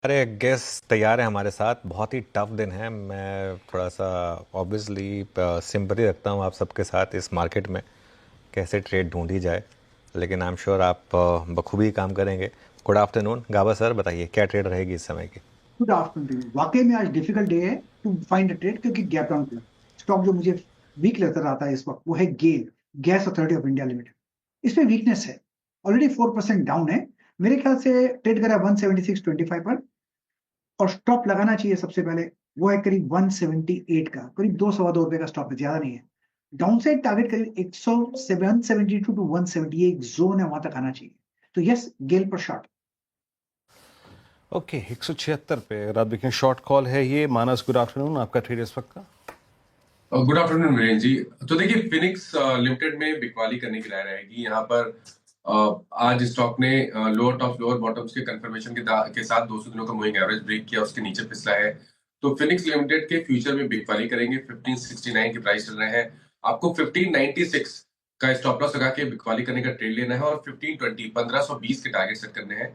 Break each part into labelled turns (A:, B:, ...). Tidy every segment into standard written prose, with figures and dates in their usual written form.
A: अरे गेस्ट तैयार है हमारे साथ। बहुत ही टफ दिन है। मैं थोड़ा सा ऑब्वियसली सिंपैथी रखता हूँ आप सबके साथ इस मार्केट में कैसे ट्रेड ढूंढी जाए, लेकिन आई एम श्योर आप बखूबी काम करेंगे। गुड आफ्टरनून गाबा सर, बताइए क्या ट्रेड रहेगी इस समय की।
B: Good afternoon. वाकई में आज डिफिकल्ट डे है टू फाइंड अ ट्रेड, क्योंकि गैप डाउन पे स्टॉक जो मुझे वीक नजर आता है इस वक्त वो है GAIL, gas authority of India limited. इसमें वीकनेस है, ऑलरेडी 4% डाउन है। मेरे ख्याल से ट्रेड करा 176.25 पर, और स्टॉप लगाना चाहिए सबसे पहले। वो है करीब 178 का, करीब 2 सवा 2 रुपए का स्टॉप है, ज्यादा नहीं है। डाउन साइड टारगेट करीब 172 टू 170 एक जोन है, वहां तक आना चाहिए। तो यस, गेल पर शॉर्ट।
C: ओके 176 पे अगर आप देखें शॉर्ट कॉल है ये। मानस, गुड आफ्टरनून, आपका ट्रेड इस वक्त का।
D: Good afternoon Virendra ji. तो देखिए, फिनिक्स लिमिटेड में बिकवाली करने की राय रहेगी यहाँ पर। आज स्टॉक ने लोअर टॉप लोअर बॉटम्स के कंफर्मेशन के साथ 200 दिनों का मूविंग एवरेज ब्रेक किया, उसके नीचे फिसला है। तो फिनिक्स लिमिटेड के फ्यूचर में बिकवाली करेंगे। 1569 की प्राइस चल रहे हैं। आपको 1596 का स्टॉप लॉस लगा के बिकवाली करने का ट्रेड लेना है और 1520 1520 के टारगेट सेट करने हैं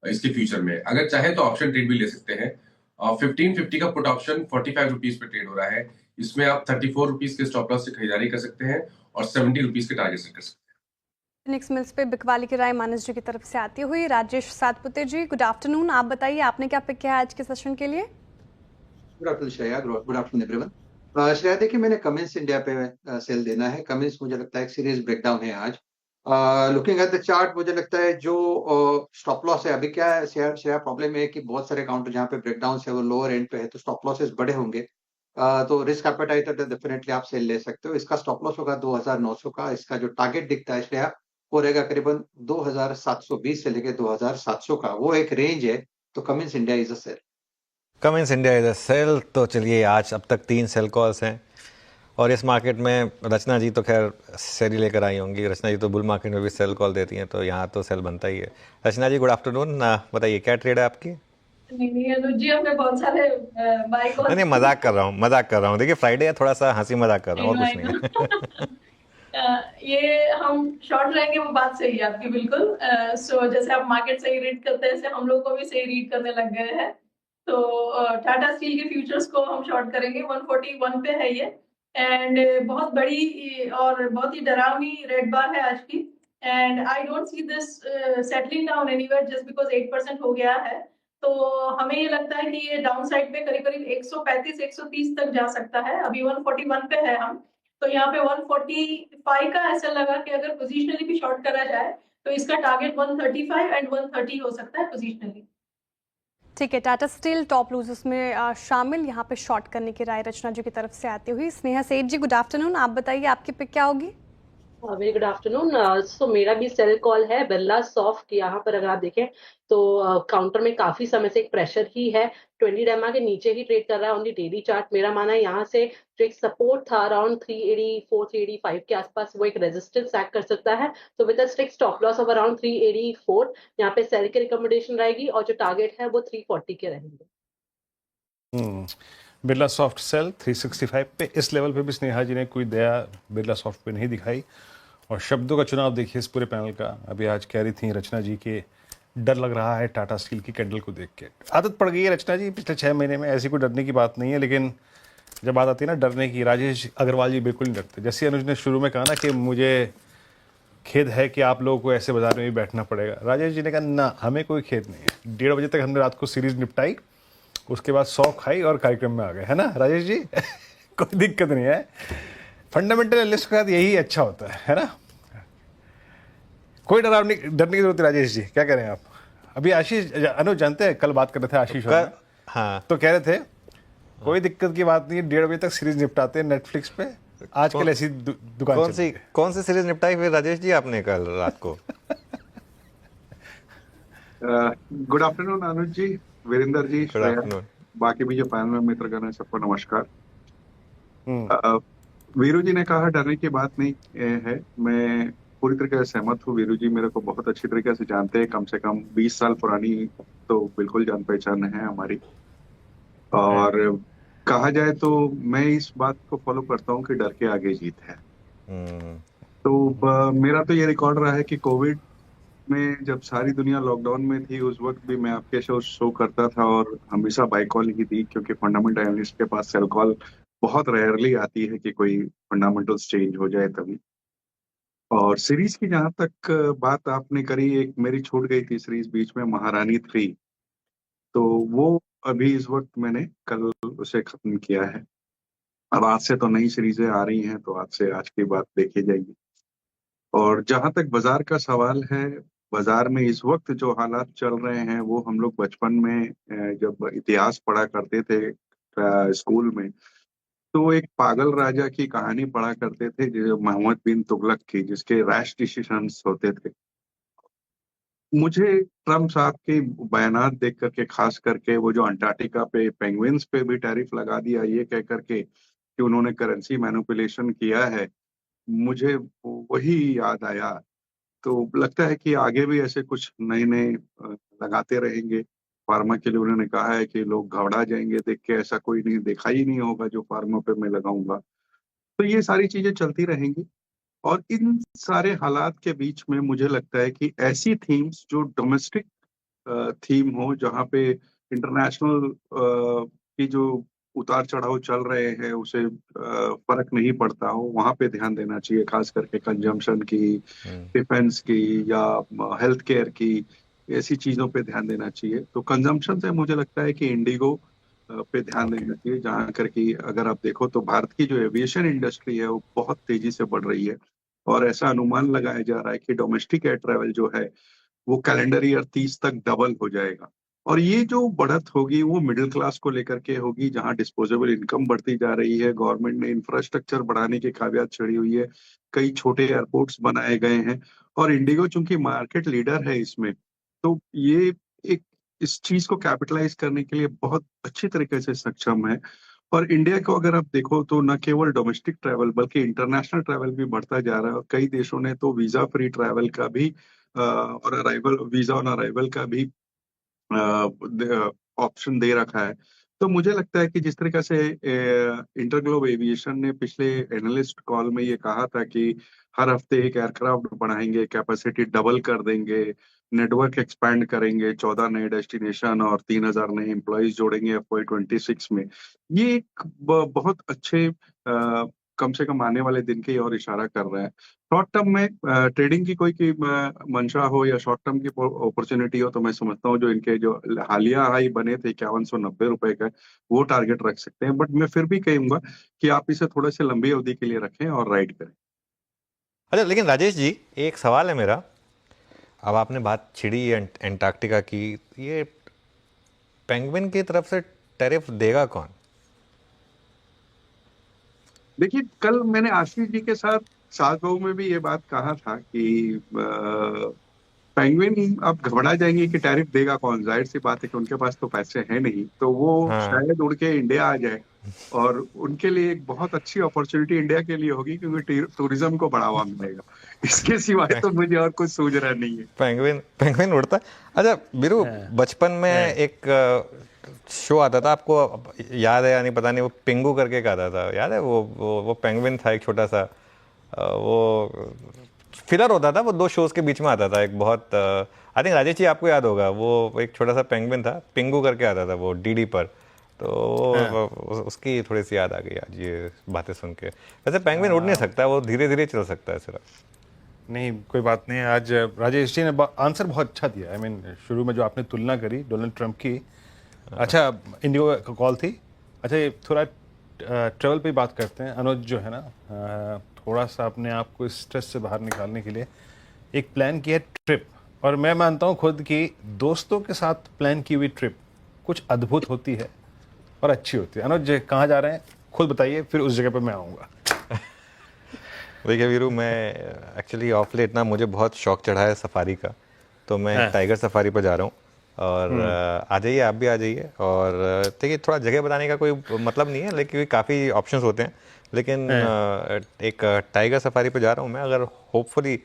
D: इसके फ्यूचर में। अगर चाहे तो ऑप्शन ट्रेड भी ले सकते हैं। 1550 का पुट ऑप्शन 45 रुपीज पे ट्रेड हो रहा है। इसमें आप 34 रुपीज के स्टॉप लॉस से खरीदारी कर सकते हैं और 70 रुपीज के टारगेट सेट कर सकते हैं।
E: फिनिक्स मिल्स पे बिकवाली की राय मानस जी की तरफ से आती हुई। राजेश सातपुते जी, गुड आफ्टरनून, आप बताइए आपने क्या पिक किया है आज के सेशन के लिए।
F: Good afternoon Shreya, good afternoon everyone. Shreya देखिए, मैंने कमिंस इंडिया पे सेल देना है। कमिंस मुझे लगता है एक सीरियस ब्रेकडाउन है आज। लुकिंग एट द चार्ट, मुझे लगता है जो स्टॉप लॉस है अभी, क्या है श्रेया, प्रॉब्लम है कि बहुत सारे काउंटर जहाँ पे ब्रेकडाउन है वो लोअर एंड पे है, तो स्टॉप लॉसेस बड़े होंगे। तो रिस्क एपेटाइट है तो डेफिनेटली आप सेल ले सकते हो। इसका स्टॉप लॉस होगा 2900 का। इसका जो टारगेट दिखता है श्रेया, वो रहेगा करीबन 2720 से लेके 2700 का, वो एक रेंज है। तो Cummins India is a sell.
A: Cummins India is a sell. तो चलिए, आज अब तक 3 सेल कॉल्स हैं और इस मार्केट में रचना जी तो खैर सेल ही लेकर आई होंगी। रचना जी तो बुल मार्केट में भी सेल कॉल देती हैं, तो यहाँ तो सेल बनता ही है। रचना जी गुड आफ्टरनून, बताइए क्या ट्रेड है आपकी।
G: नहीं नहीं अनुज जी, हमने बहुत सारे बाय
A: नहीं नहीं,
G: कॉल्स
A: मजाक कर रहा हूँ, मजाक कर रहा हूँ। देखिए फ्राइडे है, थोड़ा सा हंसी मजाक कर रहा हूँ, और
G: आई
A: कुछ नहीं
G: नो
A: है।
G: ये हम शॉर्ट रहेंगे, वो बात सही है आपकी बिल्कुल। सो जैसे आप मार्केट सही रीड करते हैं, ऐसे हम लोग को भी सही रीड करने लग गए हैं। तो टाटा स्टील के फ्यूचर्स को हम शॉर्ट करेंगे। 141 पे है ये, एंड बहुत बड़ी और बहुत ही डरावनी रेड बार है आज की। And I don't see this settling down anywhere just because 8% हो गया है। तो हमें ये लगता है कि ये डाउन साइड पे करीब करीब 135 130 तक जा सकता है। अभी 141 पे है हम, तो यहाँ पे 145 का ऐसा लगा कि अगर पोजिशनली भी शॉर्ट करा जाए तो इसका टारगेट 135 एंड 130 हो सकता है पोजिशनली।
E: ठीक है, टाटा स्टील टॉप लूजर्स में शामिल। यहाँ पे शॉर्ट करने की राय रचना जी की तरफ से आती हुई। स्नेहा सेठ जी, गुड आफ्टरनून, आप बताइए आपकी पिक क्या होगी।
H: Very good afternoon. सो मेरा भी सेल कॉल है बिरला सॉफ्ट। यहाँ पर अगर आप देखें तो काउंटर में काफी समय से एक प्रेशर ही है। 20 डेमा के नीचे ही ट्रेड कर रहा है ऑन दी डेली चार्ट। मेरा मानना है यहाँ से जो एक सपोर्ट था अराउंड 384 385 के आसपास, वो एक रेजिस्टेंस एक्ट कर सकता है। तो with a strict stop loss of around 384 यहाँ पे सेल की रिकमेंडेशन रहेगी, और जो टारगेट है वो 340 के रहेंगे।
C: बिरला सॉफ्ट सेल 365 पे। इस लेवल पे भी स्नेहा जी ने कोई दया बिरला सॉफ्ट पे नहीं दिखाई। और शब्दों का चुनाव देखिए इस पूरे पैनल का। अभी आज कह रही थी रचना जी के डर लग रहा है टाटा स्टील की कैंडल को देख के। आदत पड़ गई है रचना जी पिछले 6 महीने में, ऐसी कोई डरने की बात नहीं है। लेकिन जब बात आती है ना डरने की, राजेश अग्रवाल जी बिल्कुल नहीं डरते। जैसे अनुज ने शुरू में कहा ना कि मुझे खेद है कि आप लोगों को ऐसे बाजार में भी बैठना पड़ेगा, राजेश जी ने कहा ना, हमें कोई खेद नहीं है। 1:30 बजे तक हमने रात को सीरीज निपटाई, उसके बाद 100 खाई और कार्यक्रम में आ गए, है ना राजेश जी। कोई दिक्कत नहीं है। फंडामेंटल एनालिस्ट के साथ यही अच्छा होता है ना। कोई डरने की जरूरत नहीं। राजेश जी क्या कह रहे हैं आप। अभी आशीष, अनुज जानते हैं कल बात कर रहे थे आशीष और मैं,
A: हाँ,
C: तो कह रहे थे कोई दिक्कत की बात नहीं है, 1:30 बजे तक सीरीज निपटाते हैं नेटफ्लिक्स पे। आजकल ऐसी दुकान
A: कौन सी सीरीज निपटाई फिर राजेश जी आपने कल रात को।
I: गुड आफ्टरनून अनुज जी, वीरेंद्र जी,
A: गुड
I: श्रेया,
A: आफ्टरनून।
I: बाकी भी जो पैनल में मित्रगण है सबको नमस्कार। वीरू जी ने कहा डरने की बात नहीं है, मैं पूरी तरीके से सहमत हूँ। वीरू जी मेरे को बहुत अच्छी तरीके से जानते हैं, कम से कम 20 साल पुरानी तो बिल्कुल जान पहचान है हमारी। और कहा जाए तो मैं इस बात को फॉलो करता हूँ कि डर के आगे जीत है। तो मेरा तो ये रिकॉर्ड रहा है कि कोविड में जब सारी दुनिया लॉकडाउन में थी उस वक्त भी मैं आपके शो करता था और हमेशा बाय कॉल ही थी, क्योंकि फंडामेंटल एनालिस्ट के पास सेल कॉल बहुत रेयरली आती है कि कोई फंडामेंटल्स चेंज हो जाए तभी। और सीरीज की जहां तक बात आपने करी, एक मेरी छूट गई थी सीरीज बीच में, महारानी 3। तो वो अभी इस वक्त मैंने कल उसे खत्म किया है। अब आज से तो नई सीरीजें आ रही हैं, तो आज से आज की बात देखी जाएगी। और जहां तक बाजार का सवाल है, बाजार में इस वक्त जो हालात चल रहे हैं वो हम लोग बचपन में जब इतिहास पढ़ा करते थे स्कूल में, तो एक पागल राजा की कहानी पढ़ा करते थे जो मोहम्मद बिन तुगलक की, जिसके रैश डिसीजंस होते थे। मुझे ट्रम्प साहब के बयानात देख करके, खास करके वो जो अंटार्कटिका पे पेंगुइन्स पे भी टैरिफ लगा दिया ये कह करके कि उन्होंने करेंसी मैनिपुलेशन किया है, मुझे वही याद आया। तो लगता है कि आगे भी ऐसे कुछ नए नए लगाते रहेंगे। फार्मा के लिए उन्होंने कहा है कि लोग घबरा जाएंगे देख के, ऐसा कोई नहीं देखा ही नहीं होगा जो फार्मा पे मैं लगाऊंगा। तो ये सारी चीजें चलती रहेंगी। और इन सारे हालात के बीच में मुझे लगता है कि ऐसी थीम्स जो डोमेस्टिक थीम हो, जहाँ पे इंटरनेशनल की जो उतार चढ़ाव चल रहे हैं उसे फर्क नहीं पड़ता हो, वहां पे ध्यान देना चाहिए, खास करके कंजम्पशन की, डिफेंस की या हेल्थ केयर की, ऐसी चीजों पे ध्यान देना चाहिए। तो कंजम्पशन से मुझे लगता है कि इंडिगो पे ध्यान
A: ओके।
I: देना चाहिए, जहाँ कर कि अगर आप देखो तो भारत की जो एविएशन इंडस्ट्री है वो बहुत तेजी से बढ़ रही है। और ऐसा अनुमान लगाया जा रहा है कि डोमेस्टिक एयर ट्रैवल जो है वो कैलेंडर ईयर 30 तक डबल हो जाएगा। और ये जो बढ़त होगी वो मिडिल क्लास को लेकर के होगी, जहां डिस्पोजेबल इनकम बढ़ती जा रही है। गवर्नमेंट ने इंफ्रास्ट्रक्चर बढ़ाने की काबिलियत चढ़ी हुई है, कई छोटे एयरपोर्ट्स बनाए गए हैं। और इंडिगो चूंकि मार्केट लीडर है इसमें, तो ये एक इस चीज को कैपिटलाइज करने के लिए बहुत अच्छी तरीके से सक्षम है। और इंडिया को अगर आप देखो तो न केवल डोमेस्टिक ट्रैवल बल्कि इंटरनेशनल ट्रैवल भी बढ़ता जा रहा है। और कई देशों ने तो वीजा फ्री ट्रैवल का भी और अराइवल वीजा ऑन अराइवल का भी ऑप्शन दे रखा है। तो मुझे लगता है कि जिस तरीके से इंटरग्लोब एविएशन ने पिछले एनालिस्ट कॉल में ये कहा था कि हर हफ्ते एक एयरक्राफ्ट बढ़ाएंगे, कैपेसिटी डबल कर देंगे, नेटवर्क एक्सपैंड करेंगे, 14 नए डेस्टिनेशन और 3000 नए एम्प्लॉयज जोड़ेंगे FY26 में। ये एक बहुत अच्छे कम से कम आने वाले दिन की ओर इशारा कर रहा है। शॉर्ट टर्म में ट्रेडिंग की कोई की मंशा हो या शॉर्ट टर्म की अपॉर्चुनिटी हो, तो मैं समझता हूँ जो इनके जो हालिया हाई बने थे 5190 रुपए का, वो टारगेट रख सकते हैं। बट मैं फिर भी कहूंगा कि आप इसे थोड़ा से लंबी अवधि के लिए रखें और राइड करें।
A: अच्छा, लेकिन राजेश जी एक सवाल है मेरा। अब आपने बात छिड़ी अंटार्कटिका की, ये पेंगुइन की तरफ से टैरिफ देगा कौन?
I: देखिए, कल मैंने आशीष जी के साथ सागो में भी ये बात कहा था कि पेंगुइन आप घबरा जाएंगे कि टैरिफ देगा कौन। जाहिर सी बात है कि उनके पास तो पैसे हैं नहीं, तो वो
A: हाँ।
I: शायद उड़ के इंडिया आ जाए और उनके लिए एक बहुत अच्छी अपॉर्चुनिटी इंडिया के लिए होगी, क्योंकि टूरिज्म को बढ़ावा मिलेगा। इसके सिवाय तो मुझे और कुछ सूझ रहा नहीं है।
A: पेंगुइन पेंगुइन उड़ता है। अच्छा बीरू, बचपन में एक शो आता था, आपको याद है या नहीं पता नहीं, वो पिंगू करके एक आता था, याद है? वो पेंगुइन था एक छोटा सा, वो फिलर होता था, वो 2 शोज के बीच में आता था। एक बहुत आई थिंक राजेश जी आपको याद होगा, वो एक छोटा सा पेंगुइन था, पिंगू करके आता था वो डीडी पर। तो उसकी थोड़ी सी याद आ गई आज ये बातें सुन के। वैसे पेंगुइन उड़ नहीं सकता, वो धीरे धीरे चल सकता है सिर्फ।
C: नहीं, कोई बात नहीं। आज राजेश जी ने आंसर बहुत अच्छा दिया। आई मीन शुरू में जो आपने तुलना करी डोनाल्ड ट्रंप की, अच्छा इंडिगो का कॉल थी। अच्छा, ये थोड़ा ट्रेवल पे बात करते हैं। अनुज जो है ना, थोड़ा सा अपने आप को इस स्ट्रेस से बाहर निकालने के लिए एक प्लान किया ट्रिप। और मैं मानता हूँ खुद कि दोस्तों के साथ प्लान की हुई ट्रिप कुछ अद्भुत होती है और अच्छी होती है। अनुज कहाँ जा रहे हैं खुद बताइए, फिर उस जगह पर मैं आऊँगा।
A: देखिए वीरू, मैं एक्चुअली ऑफ लेट ना मुझे बहुत शौक चढ़ा है सफारी का, तो मैं टाइगर सफारी पर जा रहा हूँ। और आ जाइए, आप भी आ जाइए। और देखिए, थोड़ा जगह बताने का कोई मतलब नहीं है, लेकिन काफ़ी ऑप्शंस होते हैं। लेकिन एक टाइगर सफारी पे जा रहा हूँ मैं। अगर होपफुली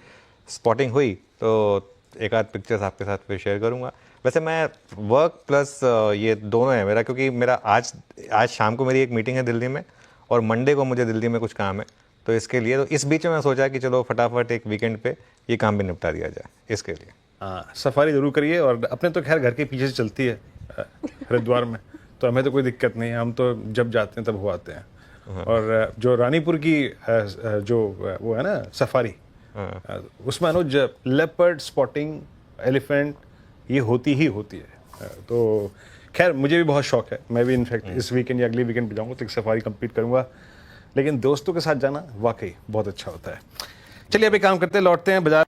A: स्पॉटिंग हुई तो एक आध पिक्चर्स आपके साथ फिर शेयर करूँगा। वैसे मैं वर्क प्लस ये दोनों है मेरा, क्योंकि मेरा आज शाम को मेरी एक मीटिंग है दिल्ली में, और मंडे को मुझे दिल्ली में कुछ काम है। तो इसके लिए, तो इस बीच में मैं सोचा कि चलो फटाफट एक वीकेंड पे ये काम भी निपटा दिया जाए, इसके लिए।
C: हाँ, सफारी जरूर करिए। और अपने तो खैर घर के पीछे से चलती है हरिद्वार में, तो हमें तो कोई दिक्कत नहीं है, हम तो जब जाते हैं तब हो आते हैं। और जो रानीपुर की जो वो है ना सफारी, उसमें अनुज लेपर्ड स्पॉटिंग, एलिफेंट, ये होती ही होती है। तो खैर मुझे भी बहुत शौक है, मैं भी इनफैक्ट इस वीकेंड या अगली वीकेंड पे जाऊँगा तो एक सफारी कंप्लीट करूँगा। लेकिन दोस्तों के साथ जाना वाकई बहुत अच्छा होता है। चलिए अभी काम करते हैं, लौटते हैं बाजार।